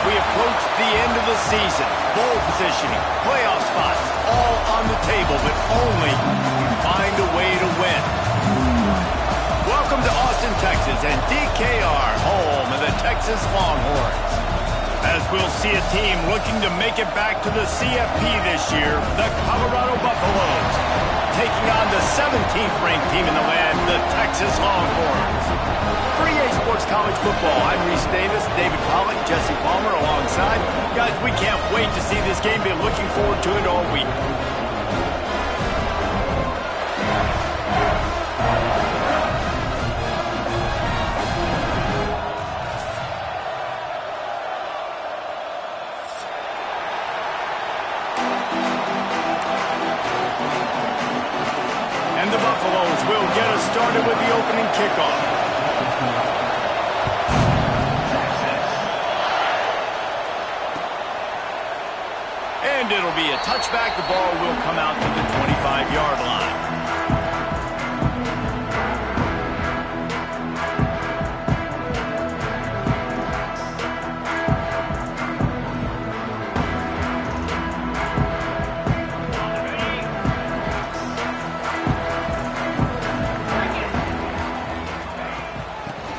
we approach the end of the season, bowl positioning, playoff spots, all on the table, but only you find a way to win. Welcome to Austin, Texas, and DKR, home of the Texas Longhorns. As we'll see a team looking to make it back to the CFP this year, the Colorado Buffaloes, taking on the 17th ranked team in the land, the Texas Longhorns. For EA Sports College Football, I'm Reese Davis, David Pollock, Jesse Palmer alongside. Guys, we can't wait to see this game. Been looking forward to it all week. And the Buffaloes will get us started with the opening kickoff. And it'll be a touchback. The ball will come out to the 25-yard line.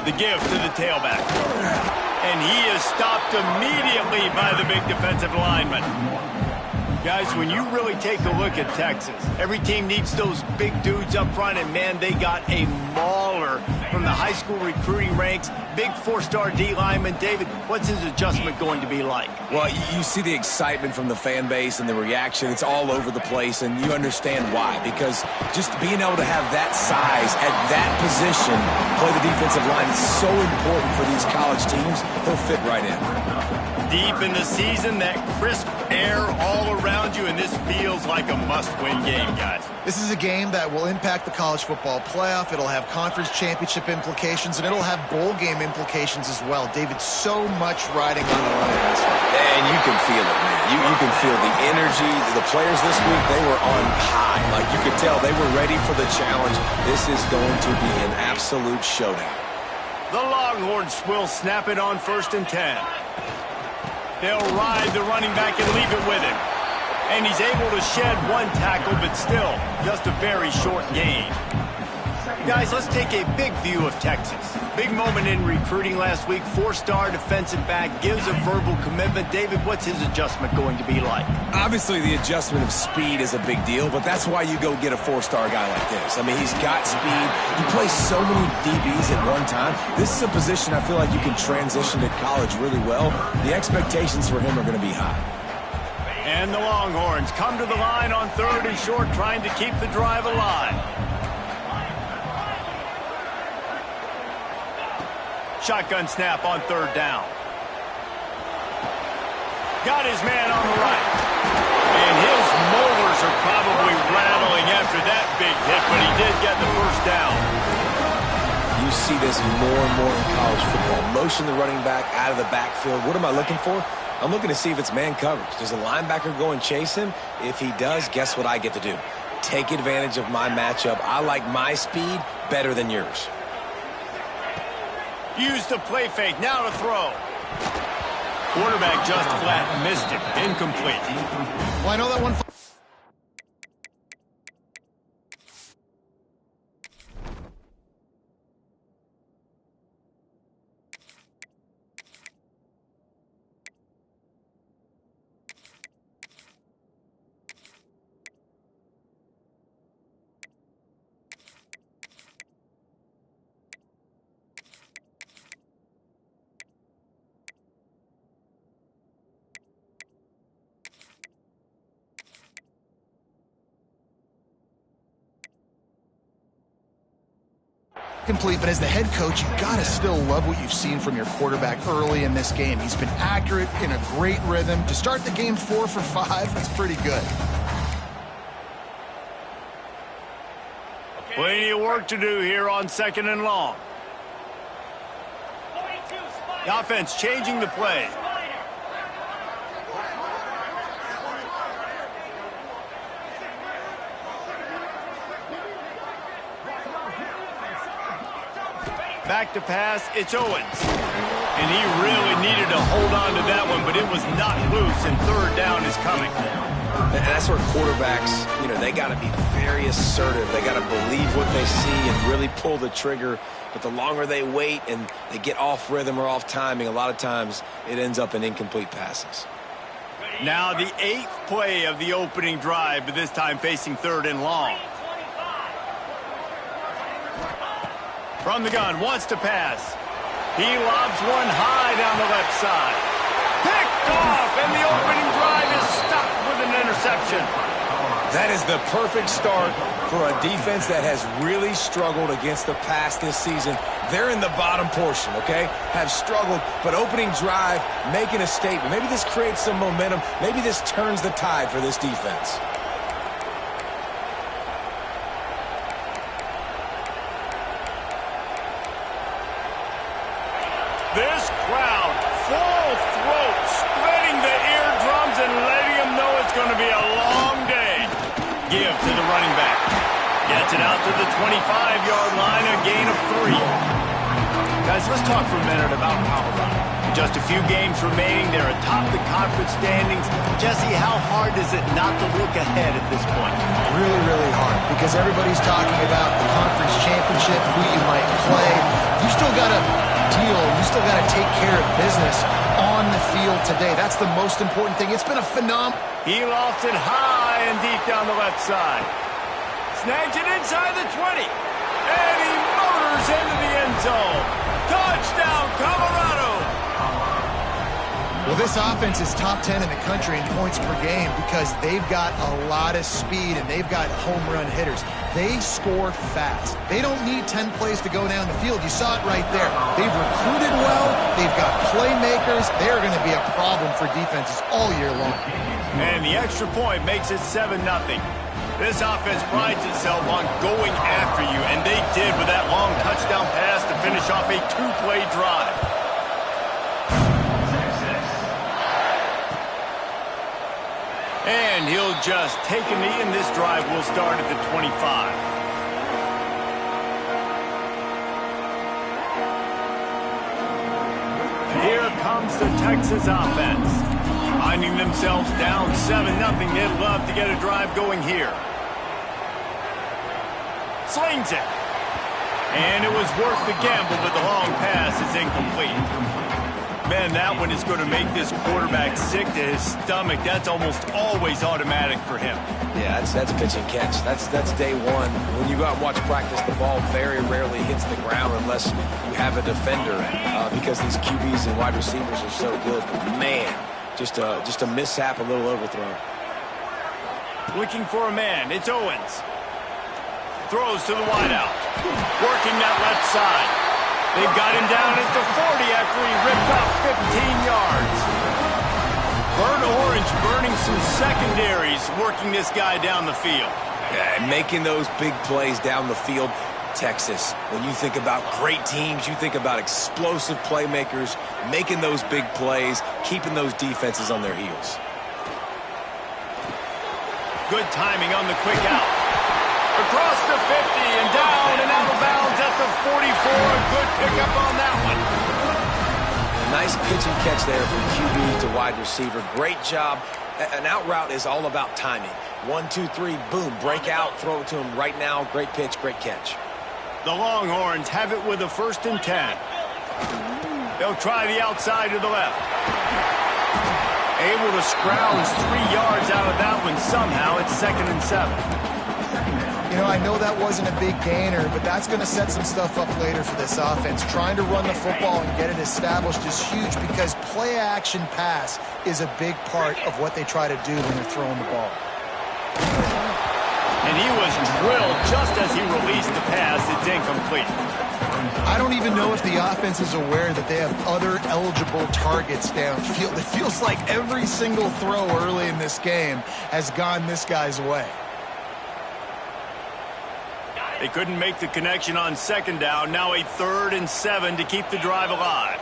The give to the tailback. And he is stopped immediately by the big defensive lineman. Guys, when you really take a look at Texas, every team needs those big dudes up front, and man, they got a mauler from the high school recruiting ranks. Big four-star D lineman. David, what's his adjustment going to be like? Well, you see the excitement from the fan base and the reaction. It's all over the place, and you understand why. Because just being able to have that size at that position, play the defensive line, is so important for these college teams. He'll fit right in. Deep in the season, that crisp air all around you, and this feels like a must-win game, guys. This is a game that will impact the college football playoff. It'll have conference championship implications, and it'll have bowl game implications as well. David, so much riding on the line in this one. And you can feel it, man. You can feel the energy. The players this week, they were on high. Like, you could tell they were ready for the challenge. This is going to be an absolute showdown. The Longhorns will snap it on 1st and 10. They'll ride the running back and leave it with him. And he's able to shed one tackle, but still just a very short gain. Guys, let's take a big view of Texas. Big moment in recruiting last week. 4-star defensive back gives a verbal commitment. David, what's his adjustment going to be like? Obviously, the adjustment of speed is a big deal, but that's why you go get a 4-star guy like this. I mean, he's got speed. He plays so many DBs at one time. This is a position I feel like you can transition to college really well. The expectations for him are going to be high. And the Longhorns come to the line on 3rd and short, trying to keep the drive alive. Shotgun snap on 3rd down. Got his man on the right. And his molars are probably rattling after that big hit, but he did get the 1st down. You see this more and more in college football. Motion the running back out of the backfield. What am I looking for? I'm looking to see if it's man coverage. Does a linebacker go and chase him? If he does, guess what I get to do? Take advantage of my matchup. I like my speed better than yours. Use the play fake. Now to throw. Quarterback just flat missed him. Incomplete. Well, I know that one. Complete, but as the head coach, you gotta still love what you've seen from your quarterback early in this game. He's been accurate, in a great rhythm. To start the game 4 for 5, that's pretty good. Plenty of work to do here on 2nd and long. The offense changing the play. Back to pass, it's Owens. And he really needed to hold on to that one, but it was not loose, and third down is coming. And that's where quarterbacks, they got to be very assertive. They got to believe what they see and really pull the trigger. But the longer they wait and they get off rhythm or off timing, a lot of times it ends up in incomplete passes. Now the 8th play of the opening drive, but this time facing third and long. From the gun, wants to pass. He lobs one high down the left side. Picked off, and the opening drive is stopped with an interception. That is the perfect start for a defense that has really struggled against the pass this season. They're in the bottom portion, okay? Have struggled, but opening drive, making a statement. Maybe this creates some momentum. Maybe this turns the tide for this defense. This crowd, full throat, spreading the eardrums and letting them know it's going to be a long day. Give to the running back. Gets it out to the 25-yard line, a gain of 3. Guys, let's talk for a minute about Colorado. Just a few games remaining. They're atop the conference standings. Jesse, how hard is it not to look ahead at this point? Really, really hard, because everybody's talking about the conference championship, who you might play. You still got to deal. You still got to take care of business on the field today. That's the most important thing. It's been a phenomenal. He lofts it high and deep down the left side. Snags it inside the 20. And he motors into the end zone. Touchdown, Colorado! Well, this offense is top 10 in the country in points per game because they've got a lot of speed and they've got home run hitters. They score fast. They don't need 10 plays to go down the field. You saw it right there. They've recruited well. They've got playmakers. They're going to be a problem for defenses all year long. And the extra point makes it 7-0. This offense prides itself on going after you, and they did with that long touchdown pass to finish off a 2-play drive. And he'll just take a knee, and this drive will start at the 25. Here comes the Texas offense. Finding themselves down 7-0, they'd love to get a drive going here. Slings it. And it was worth the gamble, but the long pass is incomplete. Man, that one is going to make this quarterback sick to his stomach. That's almost always automatic for him. Yeah, that's pitch and catch. That's day one. When you go out and watch practice, the ball very rarely hits the ground unless you have a defender because these QBs and wide receivers are so good. But man, just a mishap, a little overthrown. Looking for a man. It's Owens. Throws to the wideout. Working that left side. They've got him down at the 40 after he ripped off 15 yards. Burnt Orange burning some secondaries, working this guy down the field. Yeah, and making those big plays down the field. Texas, when you think about great teams, you think about explosive playmakers, making those big plays, keeping those defenses on their heels. Good timing on the quick out. Across the 50 and down and out of bounds at the 44. Good pickup on that one. Nice pitch and catch there from QB to wide receiver. Great job. An out route is all about timing. 1, 2, 3, boom, break out, throw it to him right now. Great pitch, great catch. The Longhorns have it with a 1st and 10. They'll try the outside to the left. Able to scrounge 3 yards out of that one somehow. It's 2nd and 7. You know, I know that wasn't a big gainer, but that's going to set some stuff up later for this offense. Trying to run the football and get it established is huge because play-action pass is a big part of what they try to do when they're throwing the ball. And he was drilled just as he released the pass. It's incomplete. I don't even know if the offense is aware that they have other eligible targets downfield. It feels like every single throw early in this game has gone this guy's way. They couldn't make the connection on 2nd down. Now a 3rd and 7 to keep the drive alive.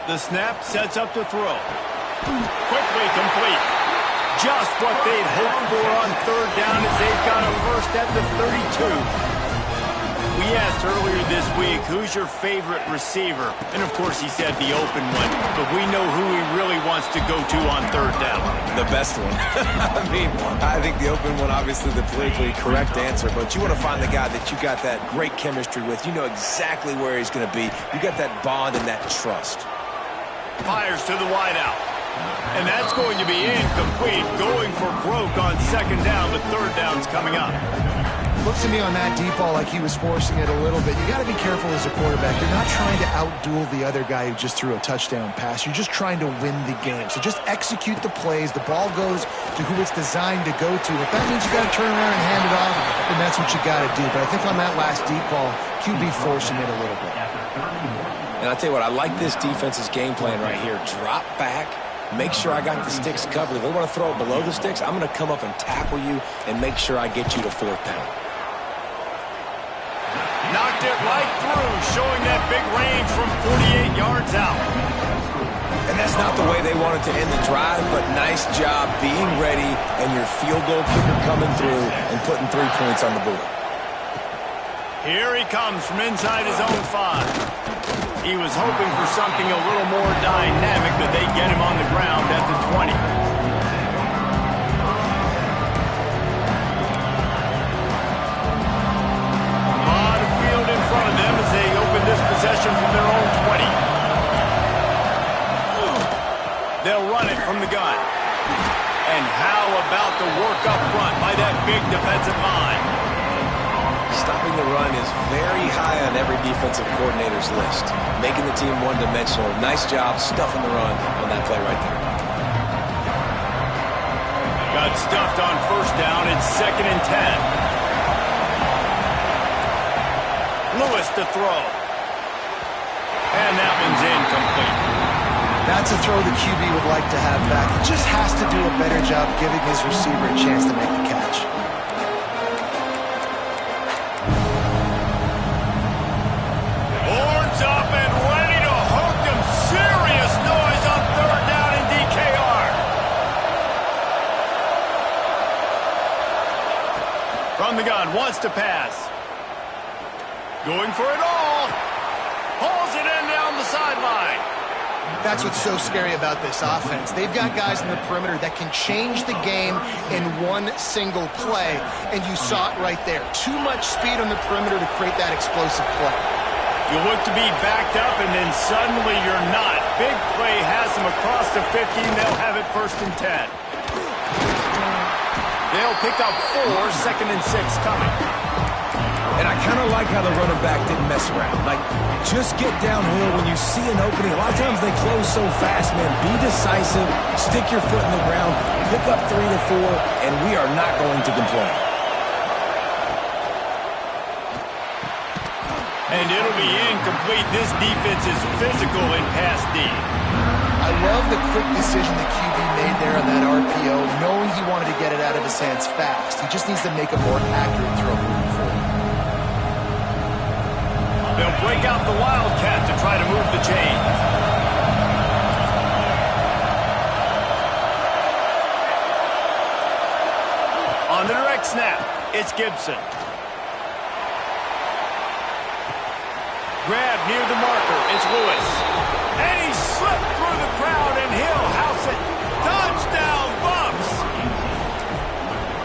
The snap sets up the throw. Quickly complete. Just what they'd hoped for on 3rd down as they've got a 1st at the 32. We asked earlier this week, who's your favorite receiver? And, of course, he said the open one. But we know who he really wants to go to on third down. The best one. I mean, I think the open one, obviously the politically correct answer. But you want to find the guy that you got that great chemistry with. You know exactly where he's going to be. You got that bond and that trust. Fires to the wideout. And that's going to be incomplete. Going for broke on second down, but third down's coming up. Looks to me on that deep ball like he was forcing it a little bit. You got to be careful as a quarterback. You're not trying to outduel the other guy who just threw a touchdown pass. You're just trying to win the game. So just execute the plays. The ball goes to who it's designed to go to. If that means you got to turn around and hand it off, then that's what you got to do. But I think on that last deep ball, QB forcing it a little bit. And I'll tell you what, I like this defense's game plan right here. Drop back. Make sure I got the sticks covered. If they want to throw it below the sticks, I'm going to come up and tackle you and make sure I get you to fourth down. Knocked it right through, showing that big range from 48 yards out. And that's not the way they wanted to end the drive, but nice job being ready and your field goal kicker coming through and putting 3 points on the board. Here he comes from inside his own 5. He was hoping for something a little more dynamic, but they get him on the ground at the 20. Possession from their own 20. They'll run it from the gun. And how about the work up front by that big defensive line? Stopping the run is very high on every defensive coordinator's list. Making the team one-dimensional. Nice job stuffing the run on that play right there. Got stuffed on first down. It's 2nd and 10. Lewis to throw. And that one's incomplete. That's a throw the QB would like to have back. He just has to do a better job giving his receiver a chance to make the catch. Horns up and ready to hook him. Serious noise on third down in DKR. From the gun, wants to pass. Going for it all. Hauls it in down the sideline. That's what's so scary about this offense. They've got guys in the perimeter that can change the game in one single play, and you saw it right there. Too much speed on the perimeter to create that explosive play. You look to be backed up, and then suddenly you're not. Big play has them across the 50, and they'll have it 1st and 10. They'll pick up 4, 2nd and 6 coming. And I kind of like how the running back didn't mess around. Like, just get downhill when you see an opening. A lot of times they close so fast, man. Be decisive, stick your foot in the ground, pick up 3 to 4, and we are not going to complain. And it'll be incomplete. This defense is physical in pass D. I love the quick decision the QB made there on that RPO, knowing he wanted to get it out of his hands fast. He just needs to make a more accurate throw moving forward. They'll break out the Wildcat to try to move the chains. On the direct snap, it's Gibson. Grab near the marker, it's Lewis. And he slipped through the crowd, and he'll house it. Touchdown, Bucks!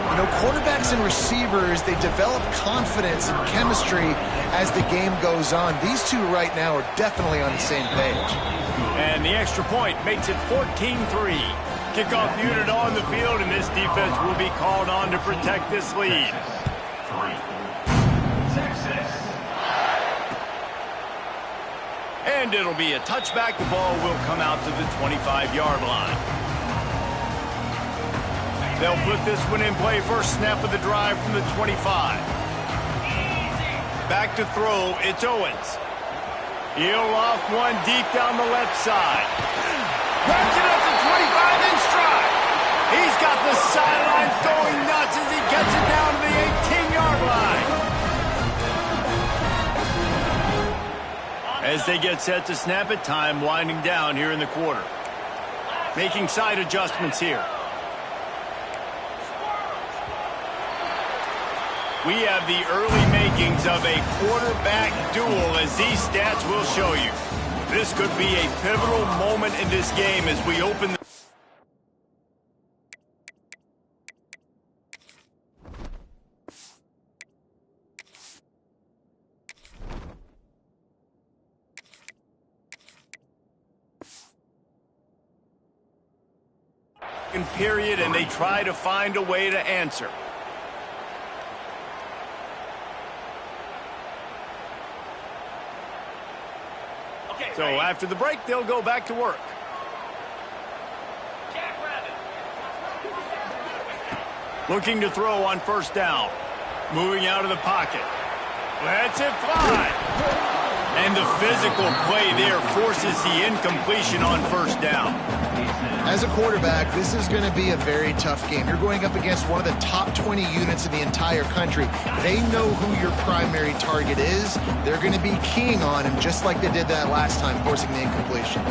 You know, quarterbacks and receivers, they develop confidence and chemistry as the game goes on. These two right now are definitely on the same page. And the extra point makes it 14-3. Kickoff unit on the field, and this defense will be called on to protect this lead. And it'll be a touchback. The ball will come out to the 25-yard line. They'll put this one in play. First snap of the drive from the 25. Back to throw, it's Owens. He'll off one deep down the left side. Grabs it up to 25 in stride. He's got the sidelines going nuts as he gets it down to the 18-yard line. As they get set to snap it, time winding down here in the quarter. Making side adjustments here. We have the early makings of a quarterback duel, as these stats will show you. This could be a pivotal moment in this game as we open the period, and they try to find a way to answer. So after the break, they'll go back to work. Looking to throw on first down. Moving out of the pocket. Lets it fly. And the physical play there forces the incompletion on first down. As a quarterback, this is going to be a very tough game. You're going up against one of the top 20 units in the entire country. They know who your primary target is. They're going to be keying on him just like they did that last time, forcing the incompletion.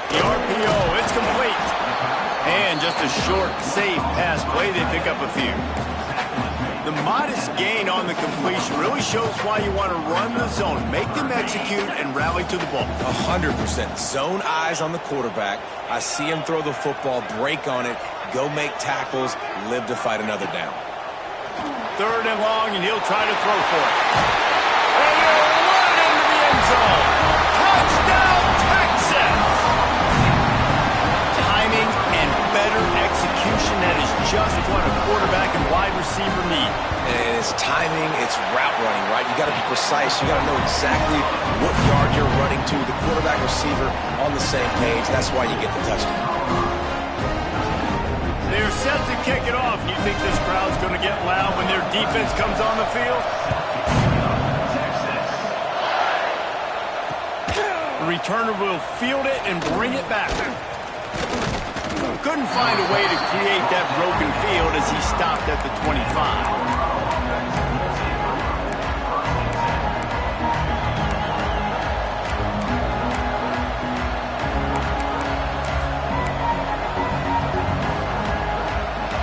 The RPO, it's complete. And just a short, safe pass play, they pick up a few. The modest gain on the completion really shows why you want to run the zone, make them execute, and rally to the ball. 100%. Zone eyes on the quarterback. I see him throw the football, break on it, go make tackles, live to fight another down. 3rd and long, and he'll try to throw for it. And he'll run into the end zone. Touchdown, Texas! Timing and better execution, that is just what a quarterback and wide receiver need. And it's timing, it's route running, right? You got to be precise. You got to know exactly what yard you're running to. The quarterback receiver on the same page. That's why you get the touchdown. They're set to kick it off. You think this crowd's going to get loud when their defense comes on the field? The returner will field it and bring it back. Couldn't find a way to create that broken field as he stopped at the 25.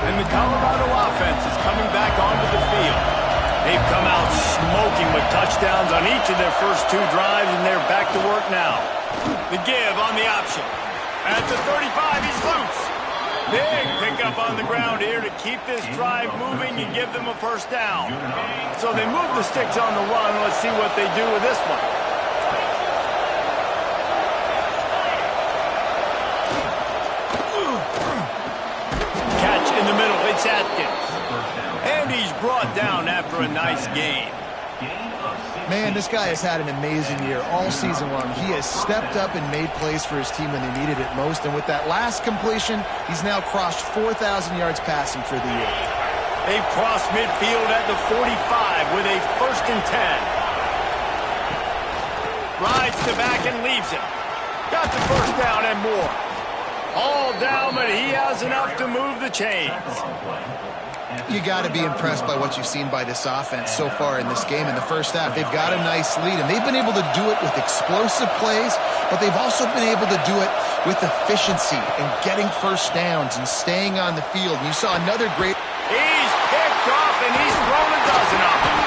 And the Colorado offense is coming back onto the field. They've come out smoking with touchdowns on each of their first 2 drives, and they're back to work now. The give on the option. At the 35, he's loose. Big pickup on the ground here to keep this drive moving and give them a first down. So they move the sticks on the run. Let's see what they do with this one. Catch in the middle. It's Atkins. And he's brought down after a nice gain. Man, this guy has had an amazing year all season long. He has stepped up and made plays for his team when they needed it most. And with that last completion, he's now crossed 4,000 yards passing for the year. They've crossed midfield at the 45 with a 1st and 10. Rides to back and leaves it. Got the first down and more. All down, but he has enough to move the chains. You got to be impressed by what you've seen by this offense so far in this game. In the first half, they've got a nice lead, and they've been able to do it with explosive plays, but they've also been able to do it with efficiency and getting first downs and staying on the field. And you saw another great... He's picked off, and he's thrown a dozen of them.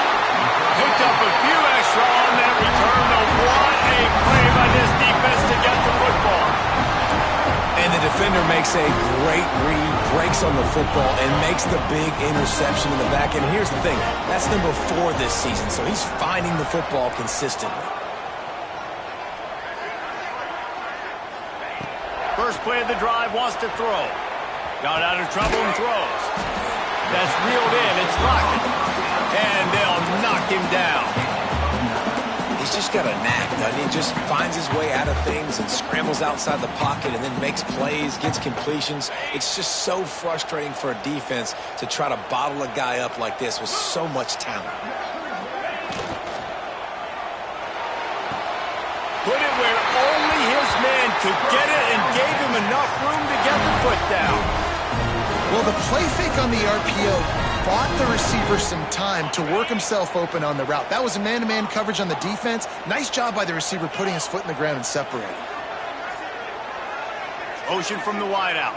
Picked up a few extra on that return. What a play by this defense to get the football. And the defender makes a great read, breaks on the football, and makes the big interception in the back end. Here's the thing, that's number 4 this season, so he's finding the football consistently. First play of the drive, wants to throw. Got out of trouble and throws. That's reeled in, it's locked. And they'll knock him down. He's just got a knack, doesn't he? Just finds his way out of things and scrambles outside the pocket and then makes plays, gets completions. It's just so frustrating for a defense to try to bottle a guy up like this with so much talent. Put it where only his man could get it and gave him enough room to get the foot down. Well, the play fake on the RPO bought the receiver some time to work himself open on the route. That was a man-to-man coverage on the defense. Nice job by the receiver putting his foot in the ground and separating. Motion from the wideout.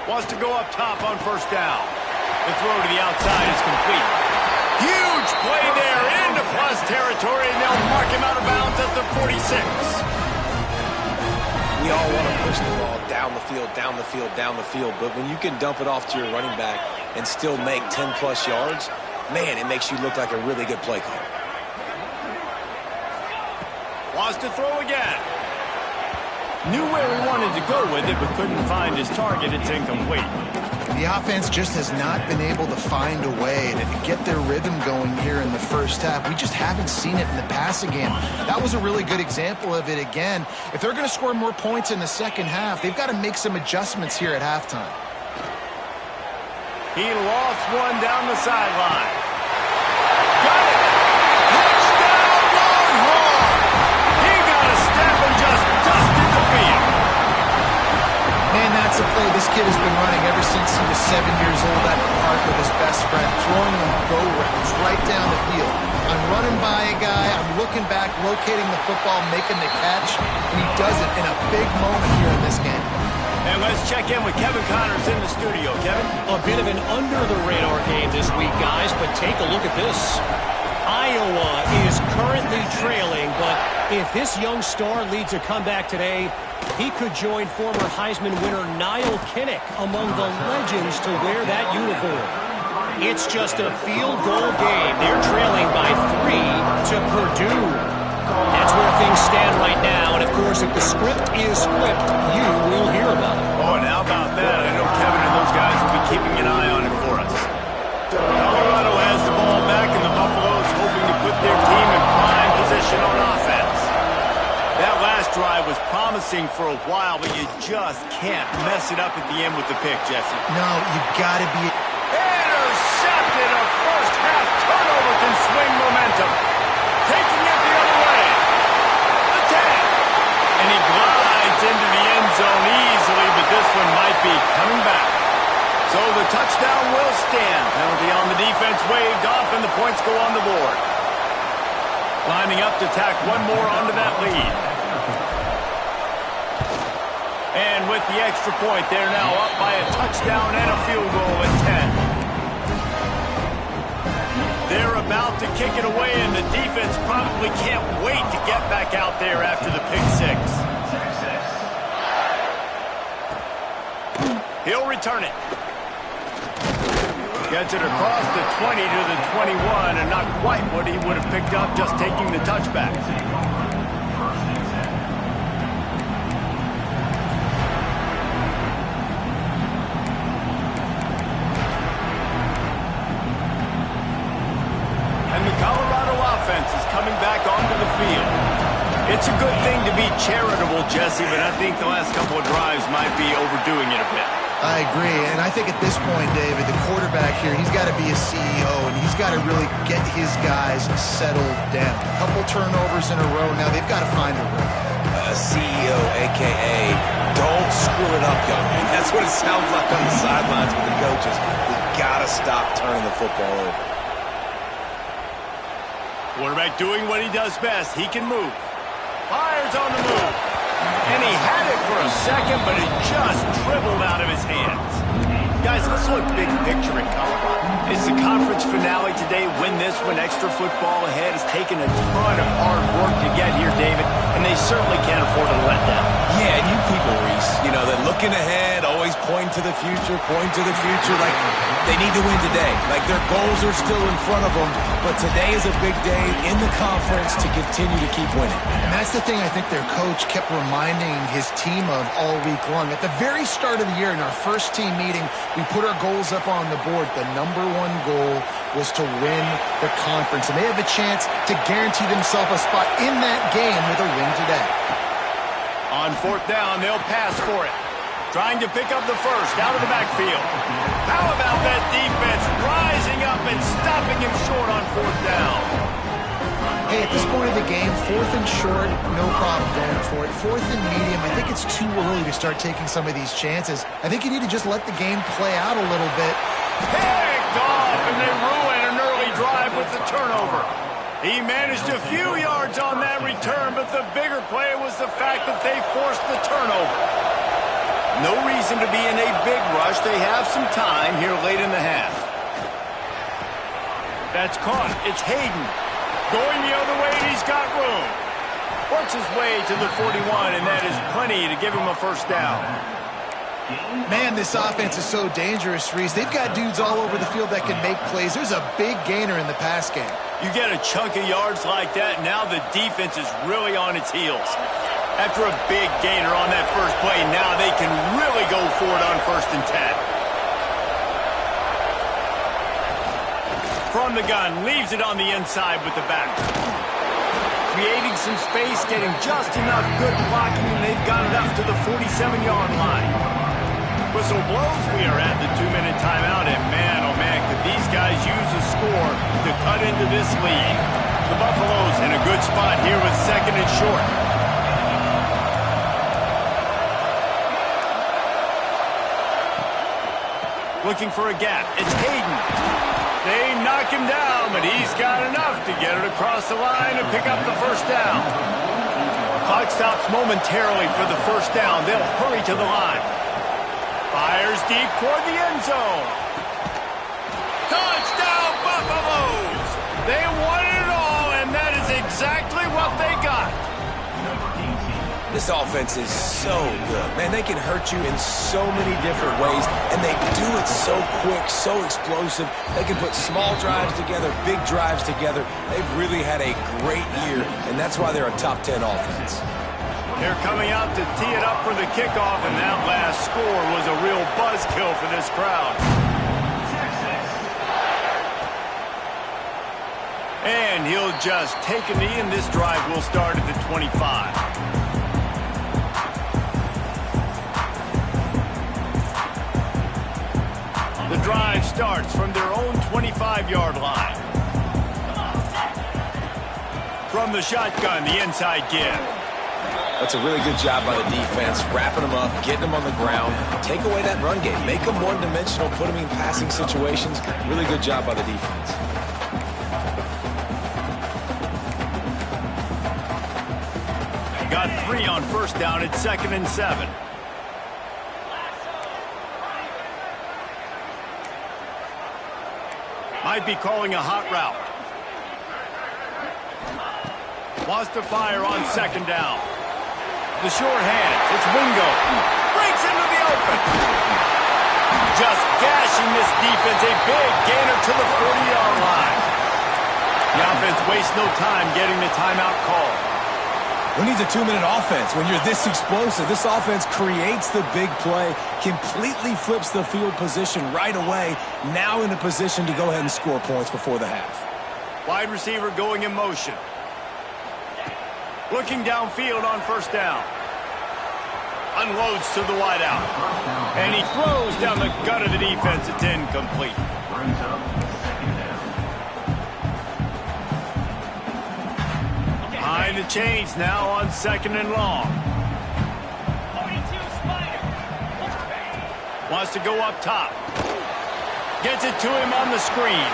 Wants to go up top on first down. The throw to the outside is complete. Huge play there into plus territory, and they'll mark him out of bounds at the 46. We all want to push the ball down the field, down the field, down the field, but when you can dump it off to your running back and still make 10-plus yards, man, it makes you look like a really good play call. Wants to throw again. Knew where he wanted to go with it, but couldn't find his target. It's incomplete. The offense just has not been able to find a way to get their rhythm going here in the first half. We just haven't seen it in the passing game. That was a really good example of it again. If they're going to score more points in the second half, they've got to make some adjustments here at halftime. He lost one down the sideline. Got it! Touchdown, Longhorn! He got a step and just dusted the field. Man, that's a play this kid has been running ever since he was 7 years old at the park with his best friend, throwing them go routes right down the field. I'm running by a guy, I'm looking back, locating the football, making the catch, and he does it in a big moment here in this game. And let's check in with Kevin Connors in the studio. Kevin? A bit of an under-the-radar game this week, guys, but take a look at this. Iowa is currently trailing, but if this young star leads a comeback today, he could join former Heisman winner Niall Kinnick among the legends to wear that uniform. It's just a field goal game. They're trailing by 3 to Purdue. That's where things stand right now, and of course, if the script is flipped, you will hear about it. Oh, and how about that? I know Kevin and those guys will be keeping an eye on it for us. Colorado has the ball back, and the Buffaloes hoping to put their team in prime position on offense. That last drive was promising for a while, but you just can't mess it up at the end with the pick, Jesse. No, you got to be... Intercepted! A first-half turnover can swing momentum. Taking it the other way. The 10. And he glides into the end zone easily, but this one might be coming back. So the touchdown will stand. Penalty on the defense waved off, and the points go on the board. Lining up to tack one more onto that lead. And with the extra point, they're now up by a touchdown and a field goal at 10. They're about to kick it away, and the defense probably can't wait to get back out there after the pick six. He'll return it. Gets it across the 20 to the 21, and not quite what he would have picked up just taking the touchback. And the Colorado offense is coming back onto the field. It's a good thing to be charitable, Jesse, but I think the last couple of drives might be overdoing it a bit. I agree, and I think at this point, David, the quarterback here, he's got to be a CEO, and he's got to really get his guys settled down. A couple turnovers in a row. Now they've got to find a rhythm. CEO, a.k.a. don't screw it up, young man. That's what it sounds like on the sidelines with the coaches. We've got to stop turning the football over. Quarterback doing what he does best. He can move. Fires on the move. And he had it for a second, but it just dribbled out of his hands. Guys, let's look big picture at Colorado. It's the conference finale today. Win this one. Extra football ahead. It's taken a ton of hard work to get here, David, and they certainly can't afford to let down. Yeah, and you people, Reese, you know, that looking ahead, always point to the future, like they need to win today. Like their goals are still in front of them, but today is a big day in the conference to continue to keep winning. And that's the thing I think their coach kept reminding his team of all week long. At the very start of the year in our first team meeting, we put our goals up on the board. The number one goal was to win the conference, and they have a chance to guarantee themselves a spot in that game with a win today. On fourth down, they'll pass for it. Trying to pick up the first out of the backfield. How about that defense rising up and stopping him short on fourth down? Hey, at this point of the game, fourth and short, no problem going for it. Fourth and medium, I think it's too early to start taking some of these chances. I think you need to just let the game play out a little bit. Picked off, and they ruin an early drive with the turnover. He managed a few yards on that return, but the bigger play was the fact that they forced the turnover. No reason to be in a big rush. They have some time here late in the half. That's caught. It's Hayden. Going the other way, and he's got room. Works his way to the 41, and that is plenty to give him a first down. Man, this offense is so dangerous, Reese. They've got dudes all over the field that can make plays. There's a big gainer in the pass game. You get a chunk of yards like that, now the defense is really on its heels. After a big gainer on that first play, now they can really go for it on 1st and 10. From the gun, leaves it on the inside with the back. Creating some space, getting just enough good blocking, and they've got it up to the 47-yard line. Whistle blows, we are at the 2-minute timeout, and man, oh man, could these guys use a score to cut into this lead. The Buffaloes in a good spot here with 2nd and short. Looking for a gap, it's Hayden. They knock him down, but he's got enough to get it across the line and pick up the first down. Clock stops momentarily for the first down. They'll hurry to the line. Fires deep toward the end zone. Touchdown, Buffaloes! They won it all, and that is exactly what they got. This offense is so good. Man, they can hurt you in so many different ways, and they do it so quick, so explosive. They can put small drives together, big drives together. They've really had a great year, and that's why they're a top 10 offense. They're coming out to tee it up for the kickoff, and that last score was a real buzzkill for this crowd. And he'll just take a knee, and this drive will start at the 25. The drive starts from their own 25-yard line. From the shotgun, the inside give. That's a really good job by the defense, wrapping them up, getting them on the ground. Take away that run game. Make them one-dimensional, put them in passing situations. Really good job by the defense. Got 3 on first down at 2nd and 7. Might be calling a hot route. Wants to fire on 2nd down. The short hands, it's Wingo. Breaks into the open. Just gashing this defense. A big gainer to the 40-yard line. The offense wastes no time getting the timeout call. Who needs a 2-minute offense when you're this explosive? This offense creates the big play, completely flips the field position right away, now in a position to go ahead and score points before the half. Wide receiver going in motion. Looking downfield on first down. Unloads to the wideout. And he throws down the gut of the defense. It's incomplete. Behind the chains now on 2nd and long. Wants to go up top. Gets it to him on the screen.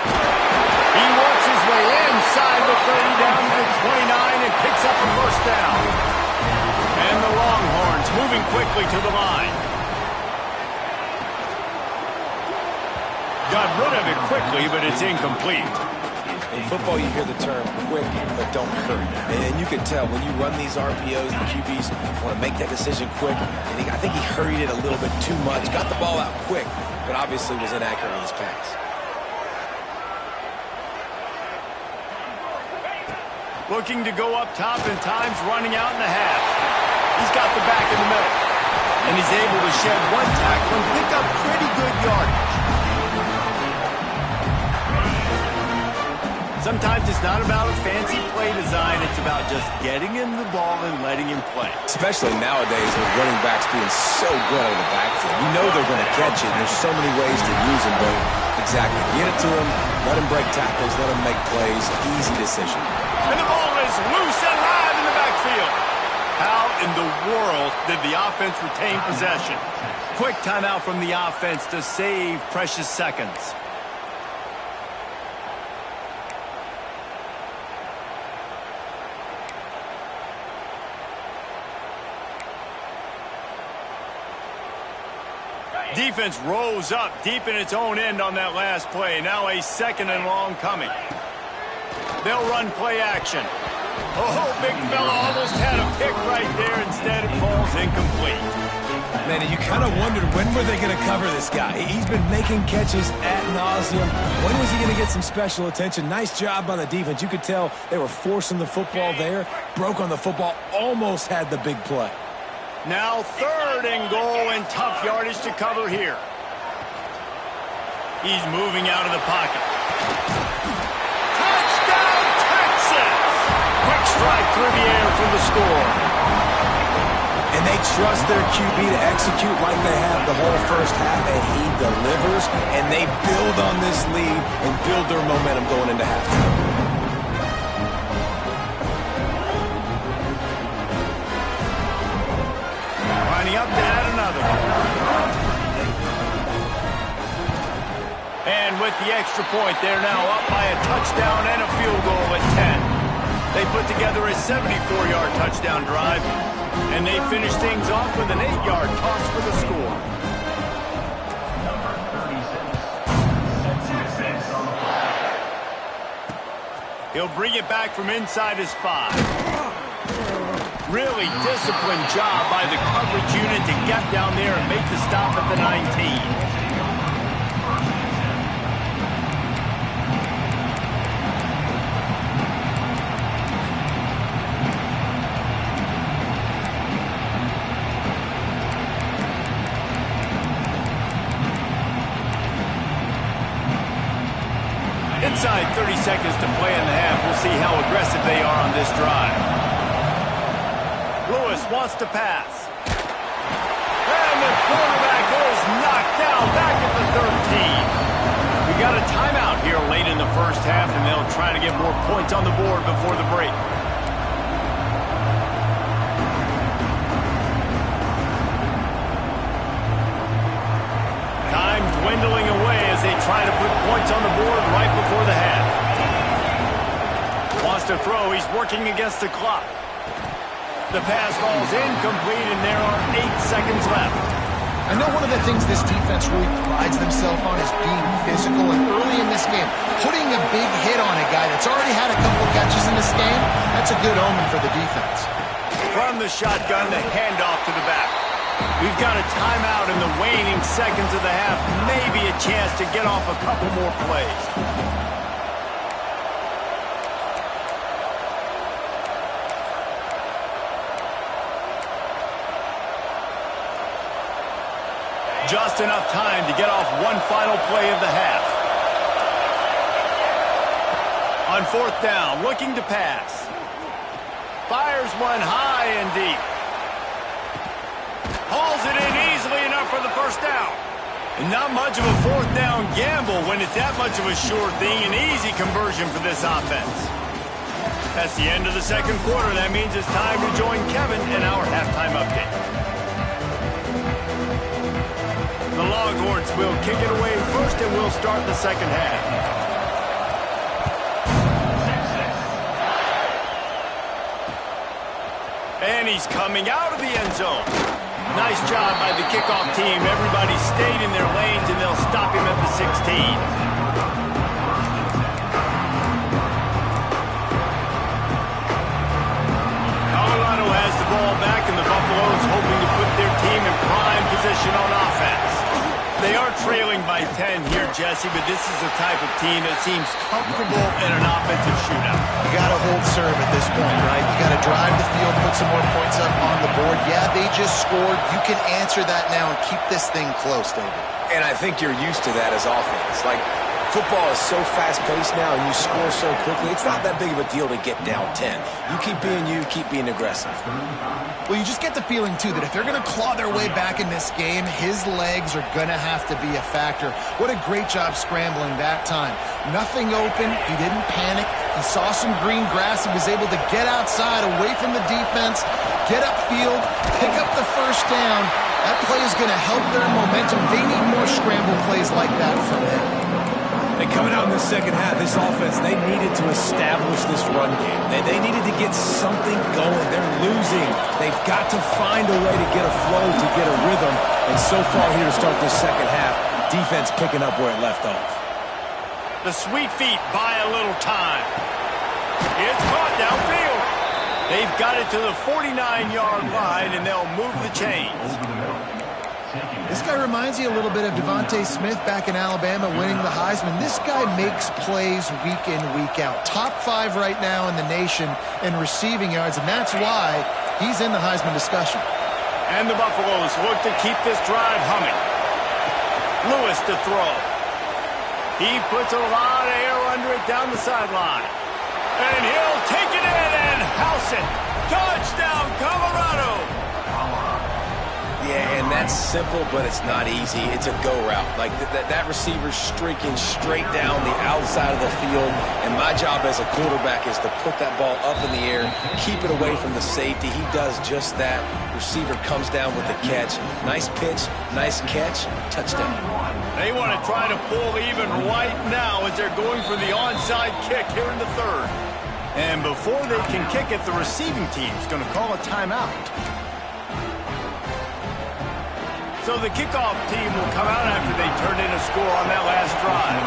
He works his way inside the 30 down to the 29 and picks up a first down. And the Longhorns moving quickly to the line. Got rid of it quickly, but it's incomplete. In football, you hear the term quick, but don't hurry. And you can tell when you run these RPOs, the QBs want to make that decision quick. And I think he hurried it a little bit too much. Got the ball out quick, but obviously was inaccurate with his pass. Looking to go up top, and time's running out in the half. He's got the back in the middle. And he's able to shed one tackle and pick up pretty good yardage. Sometimes it's not about a fancy play design. It's about just getting him the ball and letting him play. Especially nowadays with running backs being so good out of the backfield. You know they're going to catch it, and there's so many ways to use them, but exactly. Get it to him, let him break tackles, let him make plays. Easy decision. And the ball is loose and live in the backfield. How in the world did the offense retain possession? Quick timeout from the offense to save precious seconds. Defense rose up deep in its own end on that last play. Now a 2nd and long coming. They'll run play action. Oh, big fella almost had a pick right there. Instead, it falls incomplete. Man, you kind of wondered when were they going to cover this guy. He's been making catches ad nauseum. When was he going to get some special attention? Nice job by the defense. You could tell they were forcing the football there. Broke on the football. Almost had the big play. Now 3rd and goal and tough yardage to cover here. He's moving out of the pocket. Touchdown, Texas! Quick strike through the air for the score. And they trust their QB to execute like they have the whole first half, and he delivers, and they build on this lead and build their momentum going into halftime. Lining up to add another. And with the extra point, they're now up by a touchdown and a field goal at 10. They put together a 74-yard touchdown drive, and they finish things off with an 8-yard toss for the score. He'll bring it back from inside his 5. Really disciplined job by the coverage unit to get down there and make the stop at the 19. Inside 30 seconds to play in the half. We'll see how aggressive they are on this drive. Lewis wants to pass. And the quarterback is knocked down back at the 13. We got a timeout here late in the first half, and they'll try to get more points on the board before the break. Time dwindling away as they try to put points on the board right before the half. Wants to throw. He's working against the clock. The pass falls incomplete, and there are 8 seconds left. I know one of the things this defense really prides themselves on is being physical, and early in this game, putting a big hit on a guy that's already had a couple catches in this game, that's a good omen for the defense. From the shotgun, the handoff to the back. We've got a timeout in the waning seconds of the half, maybe a chance to get off a couple more plays. Just enough time to get off one final play of the half. On 4th down, looking to pass. Fires one high and deep. Hauls it in easily enough for the first down. And not much of a 4th down gamble when it's that much of a sure thing. An easy conversion for this offense. That's the end of the second quarter. That means it's time to join Kevin in our halftime update. The Longhorns will kick it away first, and we'll start the second half. And he's coming out of the end zone. Nice job by the kickoff team. Everybody stayed in their lanes, and they'll stop him at the 16. Has the ball back, and the Buffaloes hoping to put their team in prime position on offense. They are trailing by 10 here, Jesse, but this is the type of team that seems comfortable in an offensive shootout. You got to hold serve at this point, right? You got to drive the field, put some more points up on the board. Yeah, they just scored. You can answer that now and keep this thing close, David. And I think you're used to that as offense. Like, football is so fast-paced now, and you score so quickly, it's not that big of a deal to get down 10. You keep being aggressive. Well, you just get the feeling, too, that if they're going to claw their way back in this game, his legs are going to have to be a factor. What a great job scrambling that time. Nothing open. He didn't panic. He saw some green grass. He was able to get outside, away from the defense, get upfield, pick up the first down. That play is going to help their momentum. They need more scramble plays like that from him. And coming out in the second half, this offense, they needed to establish this run game. They needed to get something going. They're losing. They've got to find a way to get a flow, to get a rhythm. And so far here to start this second half, defense picking up where it left off. The sweet feet buy a little time. It's caught downfield. They've got it to the 49-yard line, and they'll move the chains. This guy reminds you a little bit of Devontae Smith back in Alabama winning the Heisman. This guy makes plays week in, week out. Top 5 right now in the nation in receiving yards, and that's why he's in the Heisman discussion. And the Buffaloes look to keep this drive humming. Lewis to throw. He puts a lot of air under it down the sideline. And he'll take it in and house it. Touchdown, Colorado! Yeah, and that's simple, but it's not easy. It's a go route. Like that receiver's streaking straight down the outside of the field, and my job as a quarterback is to put that ball up in the air, keep it away from the safety. He does just that. Receiver comes down with the catch. Nice pitch, nice catch, touchdown. They want to try to pull even right now as they're going for the onside kick here in the third. And before they can kick it, the receiving team's going to call a timeout. So the kickoff team will come out after they turned in a score on that last drive.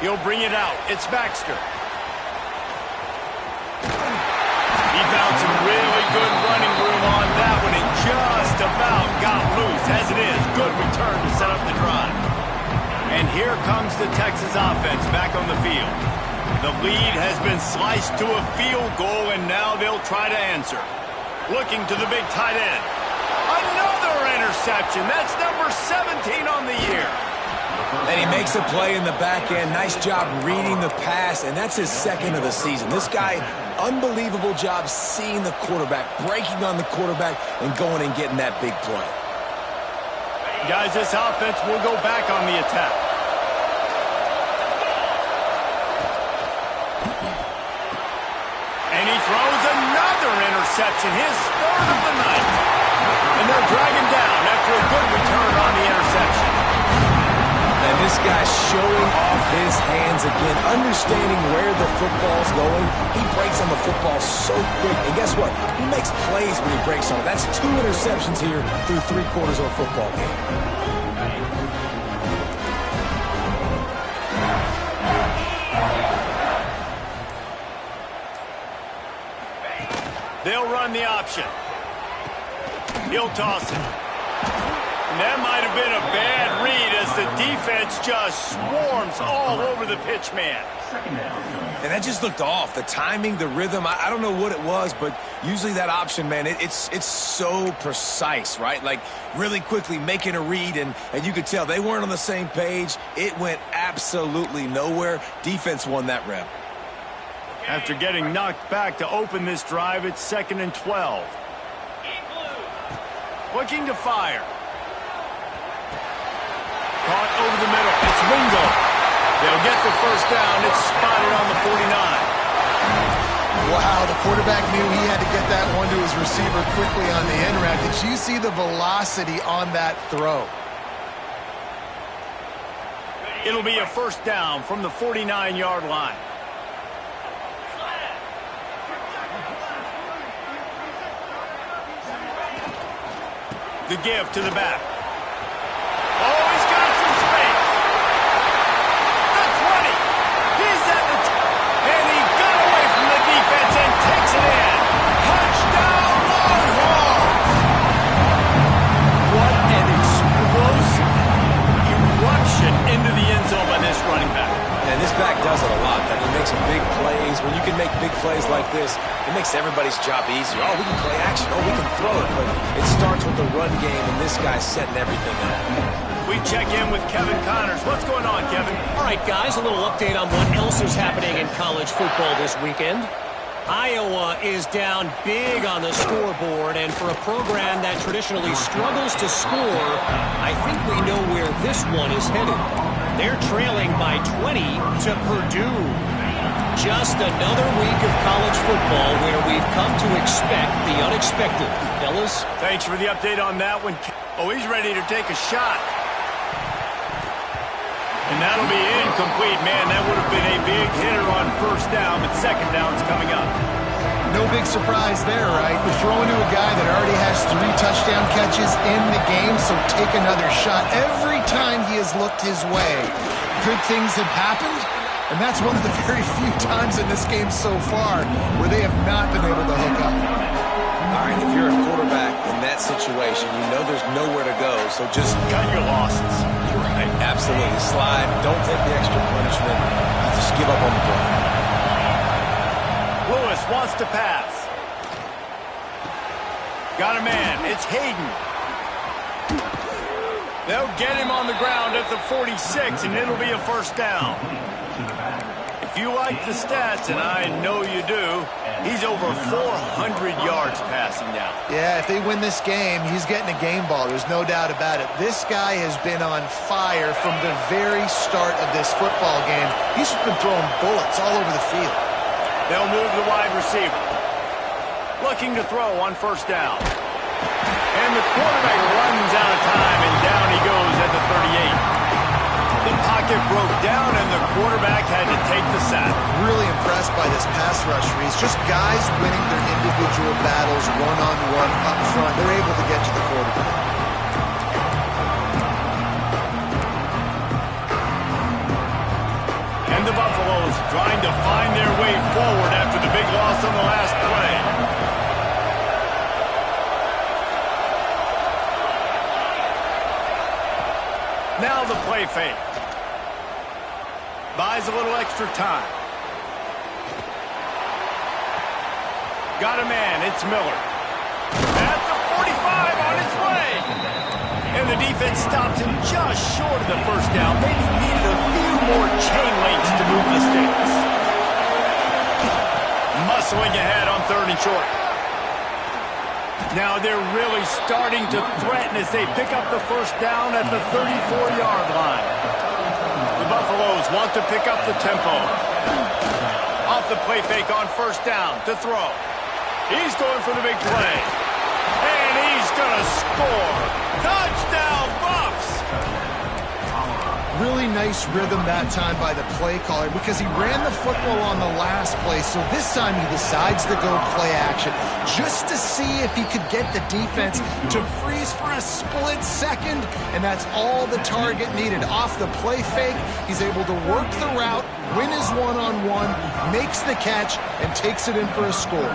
He'll bring it out. It's Baxter. He found some really good running room on that one and just about got loose. As it is, good return to set up the drive. And here comes the Texas offense back on the field. The lead has been sliced to a field goal, and now they'll try to answer. Looking to the big tight end. Another interception. That's number 17 on the year. And he makes a play in the back end. Nice job reading the pass, and that's his second of the season. This guy, unbelievable job seeing the quarterback, breaking on the quarterback, and going and getting that big play. Guys, this offense will go back on the attack. And he throws another interception, his third of the night. And they'll drag him down after a good return on the interception. And this guy's showing off his hands again, understanding where the football's going. He breaks on the football so quick. And guess what? He makes plays when he breaks on it. That's 2 interceptions here through 3/4 of a football game. They'll run the option. He'll toss it. And that might have been a bad read as the defense just swarms all over the pitch man. And that just looked off. The timing, the rhythm, I don't know what it was, but usually that option, man, it's so precise, right? Like really quickly making a read, and you could tell they weren't on the same page. It went absolutely nowhere. Defense won that rep. After getting knocked back to open this drive, it's 2nd and 12. Looking to fire. Caught over the middle. It's Wingo. They'll get the first down. It's spotted on the 49. Wow, the quarterback knew he had to get that one to his receiver quickly on the end route. Did you see the velocity on that throw? It'll be a first down from the 49-yard line. The give to the back. Oh, he's got some space. The 20. He's at the and he got away from the defense and takes it in. Touchdown, Longhorns! What an explosive eruption into the end zone by this running back. And this back does it a lot. That he makes some big plays. When you can make big plays like this, it makes everybody's job easier. Oh, we can play action. Oh, we can throw it. But it starts with the run game, and this guy's setting everything up. We check in with Kevin Connors. What's going on, Kevin? All right, guys, a little update on what else is happening in college football this weekend. Iowa is down big on the scoreboard, and for a program that traditionally struggles to score, I think we know where this one is headed. They're trailing by 20 to Purdue. Just another week of college football where we've come to expect the unexpected. Fellas? Thanks for the update on that one. Oh, he's ready to take a shot. And that'll be incomplete. Man, that would have been a big hitter on first down, but second down's coming up. No big surprise there, right? You're throwing to a guy that already has 3 touchdown catches in the game, so take another shot. Every time he has looked his way, good things have happened, and that's one of the very few times in this game so far where they have not been able to hook up. All right, if you're a quarterback in that situation, you know there's nowhere to go, so just cut your losses. You're right, absolutely. Slide, don't take the extra punishment. Just give up on the play. Lewis wants to pass. Got a man. It's Hayden. They'll get him on the ground at the 46, and it'll be a first down. If you like the stats, and I know you do, he's over 400 yards passing now. Yeah, if they win this game, he's getting a game ball. There's no doubt about it. This guy has been on fire from the very start of this football game. He's been throwing bullets all over the field. They'll move the wide receiver. Looking to throw on first down. And the quarterback runs out of time, and down he goes at the 38. The pocket broke down, and the quarterback had to take the sack. Really impressed by this pass rush, Reese. Just guys winning their individual battles one-on-one up front. They're able to get to the quarterback. And the Buffaloes trying to find their way forward after the big loss on the last play. Now the play fake. Buys a little extra time. Got a man. It's Miller. At the 45 on its way. And the defense stops him just short of the first down. Maybe needed a few more chain links to move the sticks. Muscling ahead on 3rd and short. Now they're really starting to threaten as they pick up the first down at the 34-yard line. The Buffaloes want to pick up the tempo. Off the play fake on first down to throw. He's going for the big play. And he's going to score. Touchdown, Buffs! Really nice rhythm that time by the play caller because he ran the football on the last play, so this time he decides to go play action just to see if he could get the defense to freeze for a split second, and that's all the target needed. Off the play fake, he's able to work the route, win his one-on-one, makes the catch, and takes it in for a score.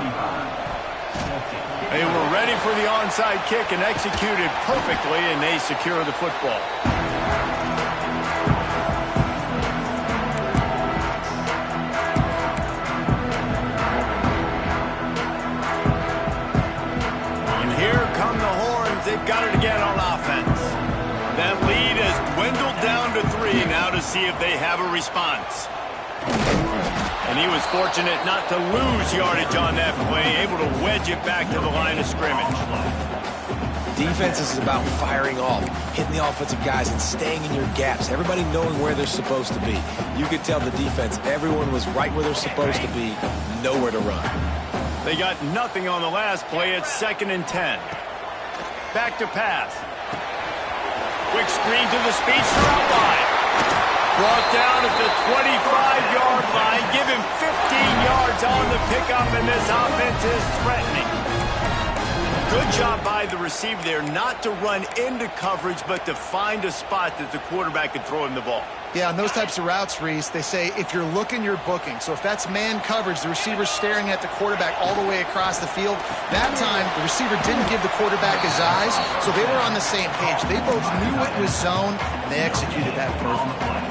They were ready for the onside kick and executed perfectly, and they secure the football. They've got it again on offense. That lead has dwindled down to 3 now to see if they have a response. And he was fortunate not to lose yardage on that play, able to wedge it back to the line of scrimmage. Defense is about firing off, hitting the offensive guys and staying in your gaps. Everybody knowing where they're supposed to be. You could tell the defense, everyone was right where they're supposed to be, nowhere to run. They got nothing on the last play. It's 2nd and 10. Back to pass. Quick screen to the speedster out wide. Brought down at the 25-yard line. Give him 15 yards on the pickup, and this offense is threatening. Good job by the receiver there not to run into coverage, but to find a spot that the quarterback could throw him the ball. Yeah, on those types of routes, Reese, they say if you're looking, you're booking. So if that's man coverage, the receiver's staring at the quarterback all the way across the field. That time, the receiver didn't give the quarterback his eyes, so they were on the same page. They both knew it was zone, and they executed that perfectly.